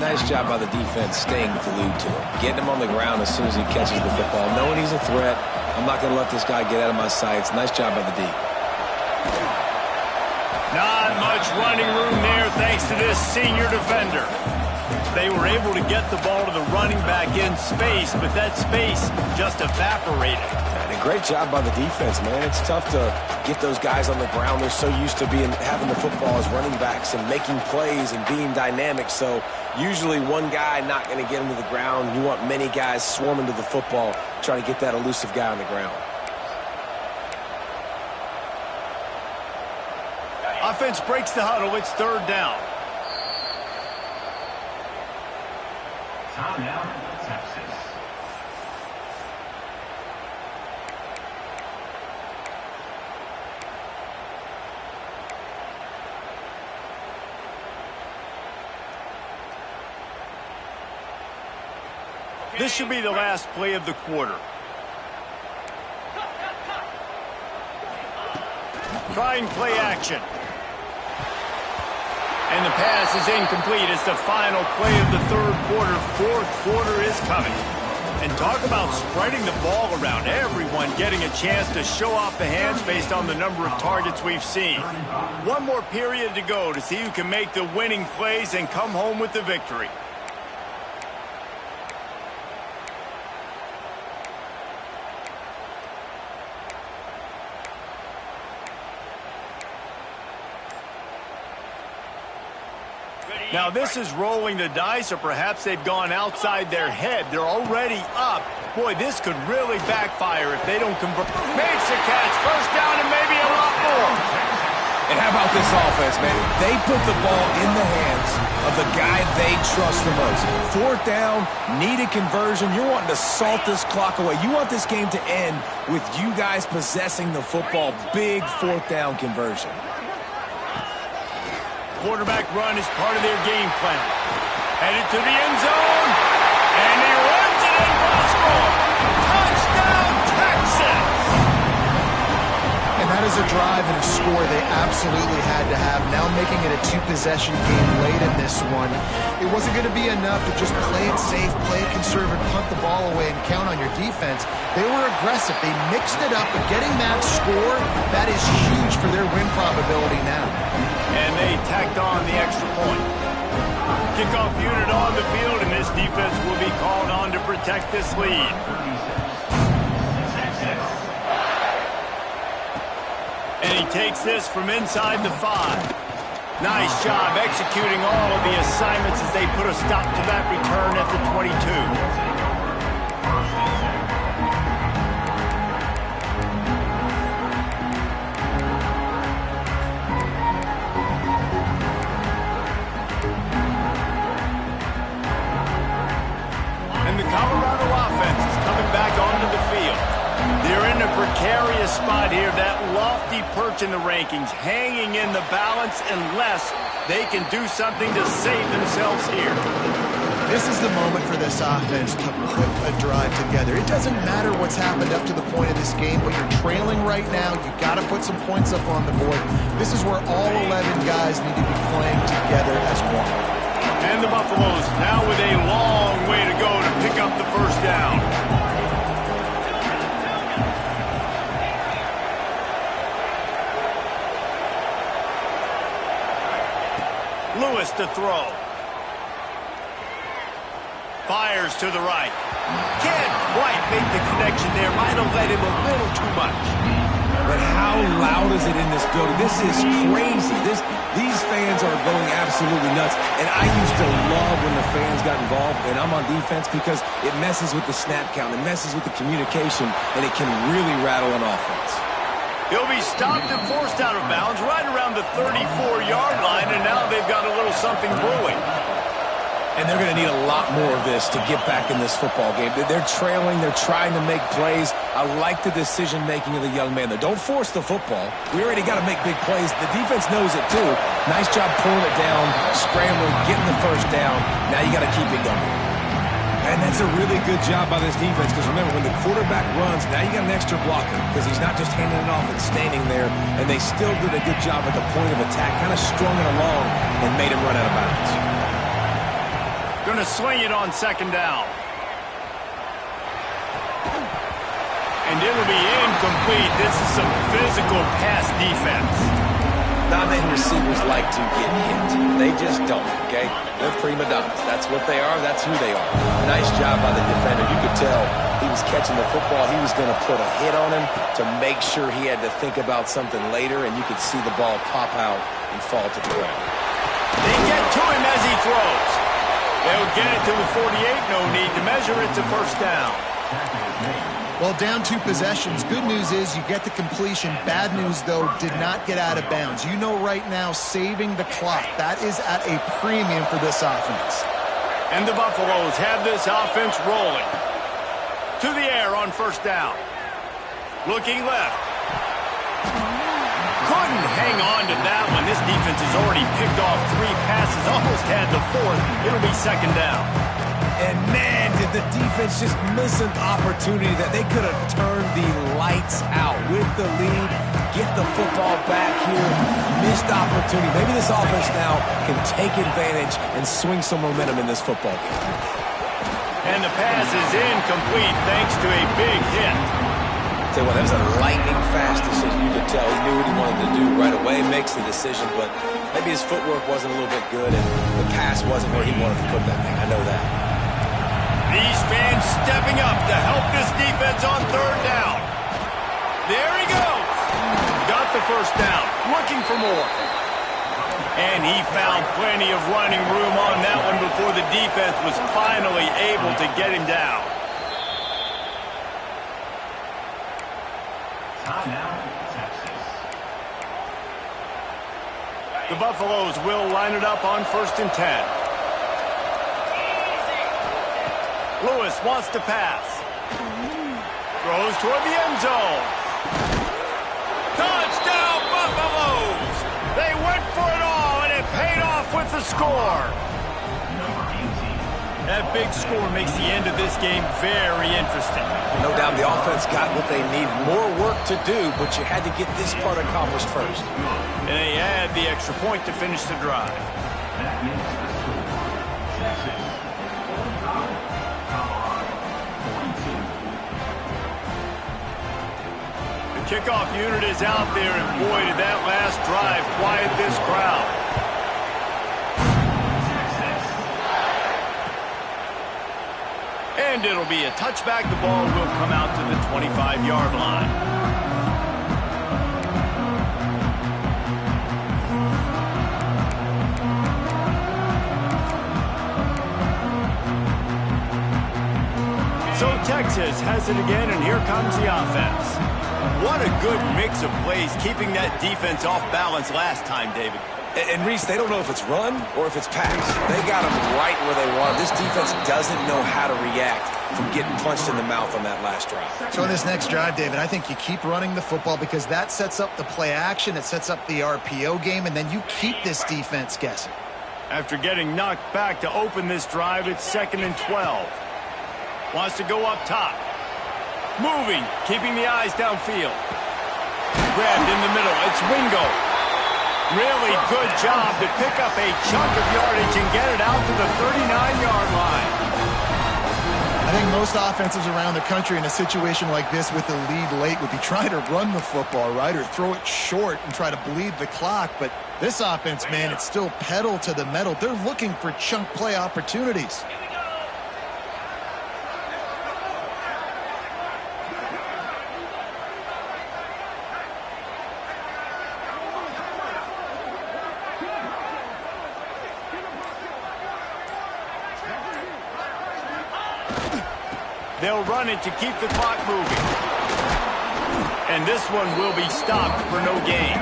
Nice job by the defense staying glued to him. Getting him on the ground as soon as he catches the football. Knowing he's a threat, I'm not going to let this guy get out of my sights. Nice job by the D. Not much running room there thanks to this senior defender. They were able to get the ball to the running back in space, but that space just evaporated. And a great job by the defense, man. It's tough to get those guys on the ground. They're so used to having the football as running backs and making plays and being dynamic. So usually one guy not going to get him to the ground. You want many guys swarming to the football, trying to get that elusive guy on the ground. Offense breaks the huddle. It's third down. Timeout, Texas. This should be the last play of the quarter. Try and play action. And the pass is incomplete. It's the final play of the third quarter. Fourth quarter is coming. And talk about spreading the ball around. Everyone getting a chance to show off the hands based on the number of targets we've seen. One more period to go to see who can make the winning plays and come home with the victory. Now this is rolling the dice, or perhaps they've gone outside their head. They're already up. Boy, this could really backfire if they don't convert. Makes a catch, first down, and maybe a lot more. And how about this offense, man? They put the ball in the hands of the guy they trust the most. Fourth down, needed conversion. You're wanting to salt this clock away. You want this game to end with you guys possessing the football. Big fourth down conversion. Quarterback run is part of their game plan. Headed to the end zone, and he runs it in for the score. Touchdown, Texas! And that is a drive and a score they absolutely had to have. Now making it a two-possession game late in this one. It wasn't going to be enough to just play it safe, play it conservative, punt the ball away, and count on your defense. They were aggressive. They mixed it up, but getting that score, that is huge for their win probability now. And they tacked on the extra point. Kickoff unit on the field, and this defense will be called on to protect this lead. And he takes this from inside the 5. Nice job executing all of the assignments as they put a stop to that return at the 22. Colorado offense is coming back onto the field. They're in a precarious spot here, that lofty perch in the rankings, hanging in the balance unless they can do something to save themselves here. This is the moment for this offense to put a drive together. It doesn't matter what's happened up to the point of this game, but you're trailing right now. You've got to put some points up on the board. This is where all 11 guys need to be playing together as one. And the Buffaloes now with a long way to go to pick up the first down. Lewis to throw. Fires to the right. Can't quite make the connection there. Might have let him a little too much. But how loud is it in this building? This is crazy. These fans are going absolutely nuts. And I used to love when the fans got involved, and I'm on defense, because it messes with the snap count. It messes with the communication, and it can really rattle an offense. He'll be stopped and forced out of bounds right around the 34-yard line, and now they've got a little something brewing. And they're going to need a lot more of this to get back in this football game. They're trailing. They're trying to make plays. I like the decision-making of the young man, though. Don't force the football. We already got to make big plays. The defense knows it, too. Nice job pulling it down, scrambling, getting the first down. Now you got to keep it going. And that's a really good job by this defense, because remember, when the quarterback runs, now you got an extra blocker, because he's not just handing it off and standing there, and they still did a good job at the point of attack, kind of strung it along and made him run out of bounds. Going to swing it on second down. And it'll be incomplete. This is some physical pass defense. Not many receivers like to get hit. They just don't, okay? They're prima donnas. That's what they are. That's who they are. Nice job by the defender. You could tell he was catching the football. He was going to put a hit on him to make sure he had to think about something later, and you could see the ball pop out and fall to the ground. They get to him as he throws. They'll get it to the 48. No need to measure it to first down. Well, down 2 possessions. Good news is you get the completion. Bad news, though, did not get out of bounds. You know right now, saving the clock, that is at a premium for this offense. And the Buffaloes have this offense rolling. To the air on first down. Looking left. Couldn't hang on to that one. This defense has already picked off 3 passes, almost had the 4th. It'll be second down. And man, did the defense just miss an opportunity that they could have turned the lights out with the lead, get the football back here. Missed opportunity. Maybe this offense now can take advantage and swing some momentum in this football game. And the pass is incomplete thanks to a big hit. Tell you what, that was a lightning-fast decision. You could tell he knew what he wanted to do right away, makes the decision, but maybe his footwork wasn't a little bit good and the pass wasn't where he wanted to put that thing. I know that. These fans stepping up to help this defense on third down. There he goes. Got the first down. Looking for more. And he found plenty of running room on that one before the defense was finally able to get him down. The Buffaloes will line it up on 1st and 10. Lewis wants to pass. Throws toward the end zone. Touchdown, Buffaloes! They went for it all, and it paid off with the score. That big score makes the end of this game very interesting. No doubt the offense got what they need. More work to do, but you had to get this part accomplished first. And they add the extra point to finish the drive. The kickoff unit is out there, and boy, did that last drive quiet this crowd. And it'll be a touchback. The ball will come out to the 25-yard line. So Texas has it again, and here comes the offense. What a good mix of plays, keeping that defense off balance last time, David. And Reese, they don't know if it's run or if it's pass. They got them right where they want. This defense doesn't know how to react from getting punched in the mouth on that last drive. So in this next drive, David, I think you keep running the football because that sets up the play action, it sets up the RPO game, and then you keep this defense guessing. After getting knocked back to open this drive, it's 2nd and 12. Wants to go up top. Moving, keeping the eyes downfield. Grabbed in the middle, it's Wingo. Really good job to pick up a chunk of yardage and get it out to the 39-yard line. I think most offenses around the country in a situation like this with the lead late would be trying to run the football, right, or throw it short and try to bleed the clock. But this offense, man, it's still pedal to the metal. They're looking for chunk play opportunities. They'll run it to keep the clock moving. And this one will be stopped for no gain.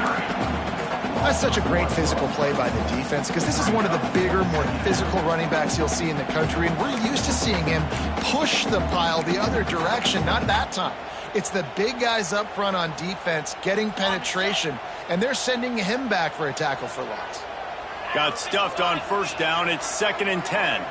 That's such a great physical play by the defense because this is one of the bigger, more physical running backs you'll see in the country, and we're used to seeing him push the pile the other direction. Not that time. It's the big guys up front on defense getting penetration, and they're sending him back for a tackle for loss. Got stuffed on first down. It's 2nd and 10.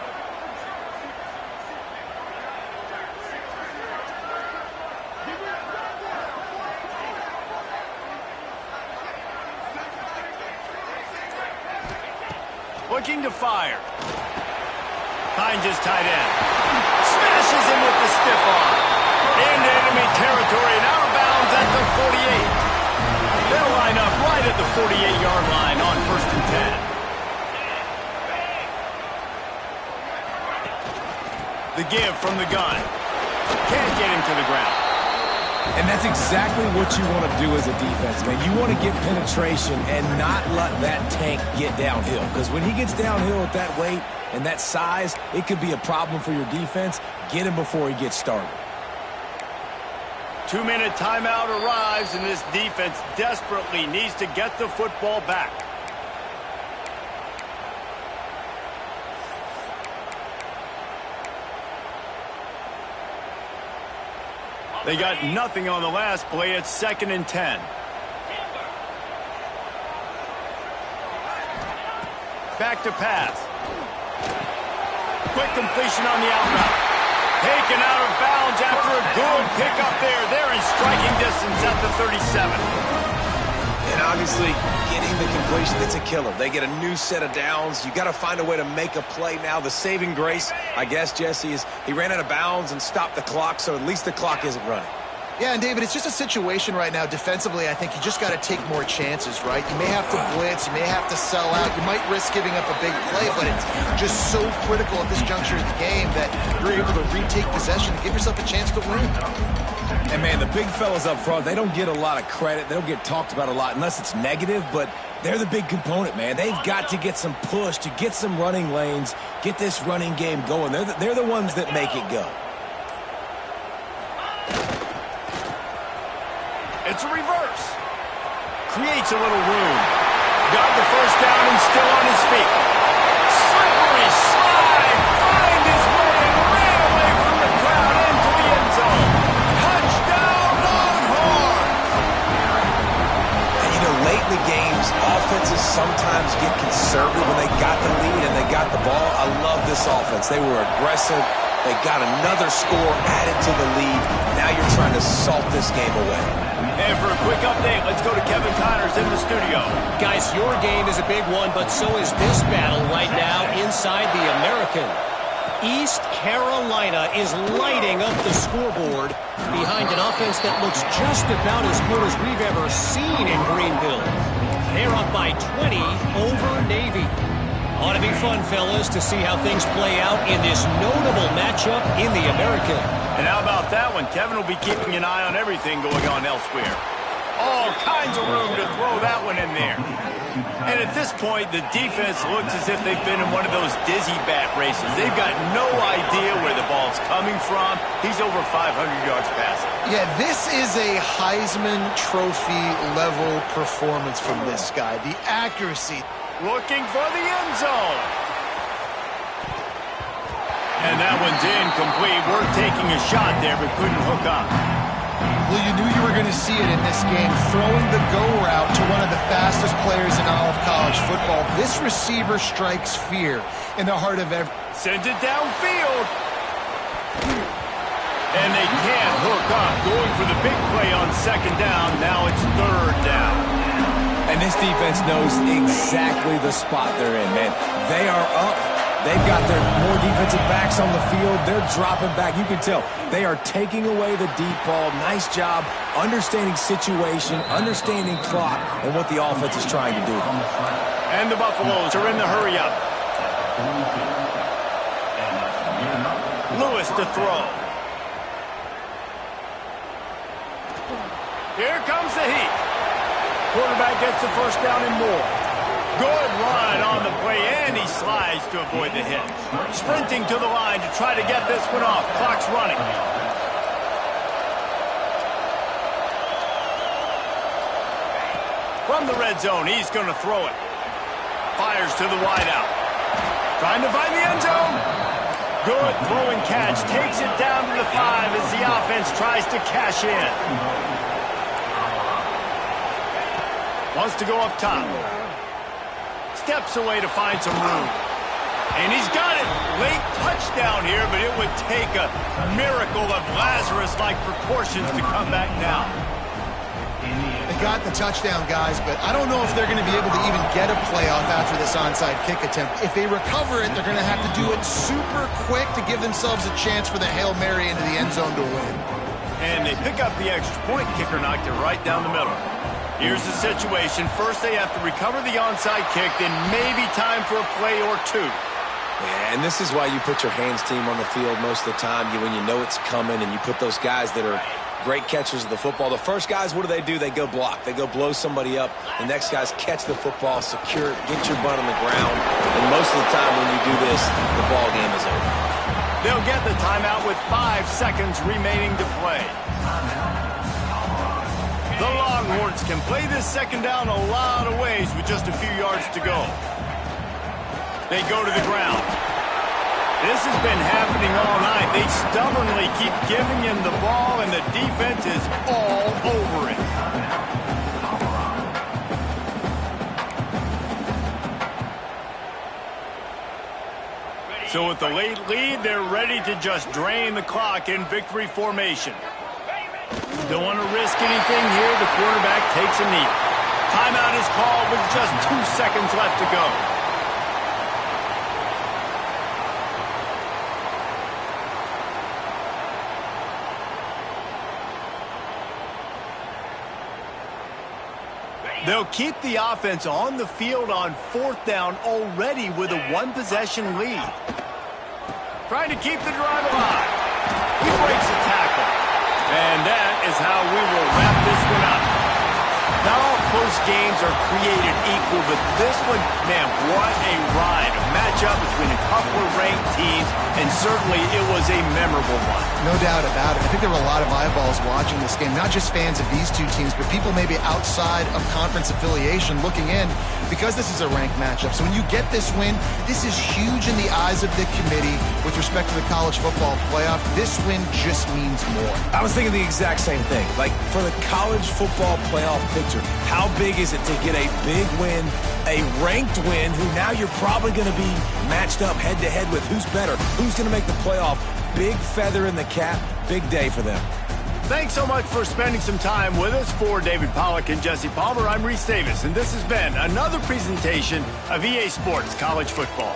Looking to fire. Finds his tight end. Smashes him with the stiff arm. Into enemy territory and out of bounds at the 48. They'll line up right at the 48-yard line on 1st and 10. The give from the gun. Can't get him to the ground. And that's exactly what you want to do as a defense, man. You want to get penetration and not let that tank get downhill. Because when he gets downhill at that weight and that size, it could be a problem for your defense. Get him before he gets started. 2-minute timeout arrives, and this defense desperately needs to get the football back. They got nothing on the last play. It's 2nd and 10. Back to pass. Quick completion on the out route. Taken out of bounds after a good pickup there. They're in striking distance at the 37. And obviously, getting the completion, it's a killer. They get a new set of downs. You got to find a way to make a play now. The saving grace, I guess, Jesse, is he ran out of bounds and stopped the clock, so at least the clock isn't running. Yeah, and David, it's just a situation right now defensively. I think you just got to take more chances, right? You may have to blitz, you may have to sell out, you might risk giving up a big play, but it's just so critical at this juncture of the game that you're able to retake possession and give yourself a chance to win. And, man, the big fellas up front, they don't get a lot of credit. They don't get talked about a lot unless it's negative, but they're the big component, man. They've got to get some push, to get some running lanes, get this running game going. They're the ones that make it go. It's a reverse. Creates a little room. Got the first down and still on his feet. Slippery slide. Find his way and ran away from the crowd into the end zone. Touchdown, Longhorns! And, you know, late in the games, offenses sometimes get conservative when they got the lead and they got the ball. I love this offense. They were aggressive. They got another score added to the lead. Now you're trying to salt this game away. And for a quick update, let's go to Kevin Connors in the studio. Guys, your game is a big one, but so is this battle right now inside the American. East Carolina is lighting up the scoreboard behind an offense that looks just about as good as we've ever seen in Greenville. They're up by 20 over Navy. Ought to be fun, fellas, to see how things play out in this notable matchup in the American. And how about that one? Kevin will be keeping an eye on everything going on elsewhere. All kinds of room to throw that one in there. And at this point, the defense looks as if they've been in one of those dizzy bat races. They've got no idea where the ball's coming from. He's over 500 yards passing. Yeah, this is a Heisman Trophy level performance from this guy. The accuracy. Looking for the end zone. And that one's incomplete. We're taking a shot there, but couldn't hook up. Well, you knew you were going to see it in this game, throwing the go route to one of the fastest players in all of college football. This receiver strikes fear in the heart of every... Sends it downfield. And they can't hook up. Going for the big play on 2nd down. Now it's 3rd down. And this defense knows exactly the spot they're in, man. They are up. They've got their more defensive backs on the field. They're dropping back. You can tell they are taking away the deep ball. Nice job understanding situation, understanding clock, and what the offense is trying to do. And the Buffaloes are in the hurry-up. Lewis to throw. Here comes the heat. Quarterback gets the first down and more. Good run on the play, and he slides to avoid the hit. Sprinting to the line to try to get this one off. Clock's running. From the red zone, he's going to throw it. Fires to the wideout. Trying to find the end zone. Good throw and catch. Takes it down to the 5 as the offense tries to cash in. Wants to go up top. Steps away to find some room. And he's got it. Late touchdown here, but it would take a miracle of Lazarus-like proportions to come back now. They got the touchdown, guys, but I don't know if they're going to be able to even get a playoff after this onside kick attempt. If they recover it, they're going to have to do it super quick to give themselves a chance for the Hail Mary into the end zone to win. And they pick up the extra point. Kicker knocked it right down the middle. Here's the situation. First, they have to recover the onside kick, then maybe time for a play or two. Yeah, and this is why you put your hands team on the field most of the time when you know it's coming, and you put those guys that are great catchers of the football. The first guys, what do? They go block. They go blow somebody up. The next guys catch the football, secure it, get your butt on the ground. And most of the time when you do this, the ball game is over. They'll get the timeout with 5 seconds remaining to play. Fighting Hornets can play this second down a lot of ways with just a few yards to go. They go to the ground. This has been happening all night. They stubbornly keep giving him the ball, and the defense is all over it. So with the late lead, they're ready to just drain the clock in victory formation. Don't want to risk anything here. The quarterback takes a knee. Timeout is called with just 2 seconds left to go. They'll keep the offense on the field on 4th down already with a 1-possession lead. Trying to keep the drive alive. He breaks a tackle. And that is how we will wrap this one up. Not all close games are created equal, but this one, man, what a ride. A matchup between a couple of ranked teams, and certainly it was a memorable one. No doubt about it. I think there were a lot of eyeballs watching this game, not just fans of these two teams, but people maybe outside of conference affiliation looking in, because this is a ranked matchup. So when you get this win, this is huge in the eyes of the committee with respect to the college football playoff. This win just means more. I was thinking the exact same thing. Like, for the college football playoff picture, how big is it to get a big win, a ranked win, who now you're probably going to be matched up head-to-head with who's better, who's going to make the playoff. Big feather in the cap, big day for them. Thanks so much for spending some time with us. For David Pollack and Jesse Palmer, I'm Reese Davis, and this has been another presentation of EA Sports College Football.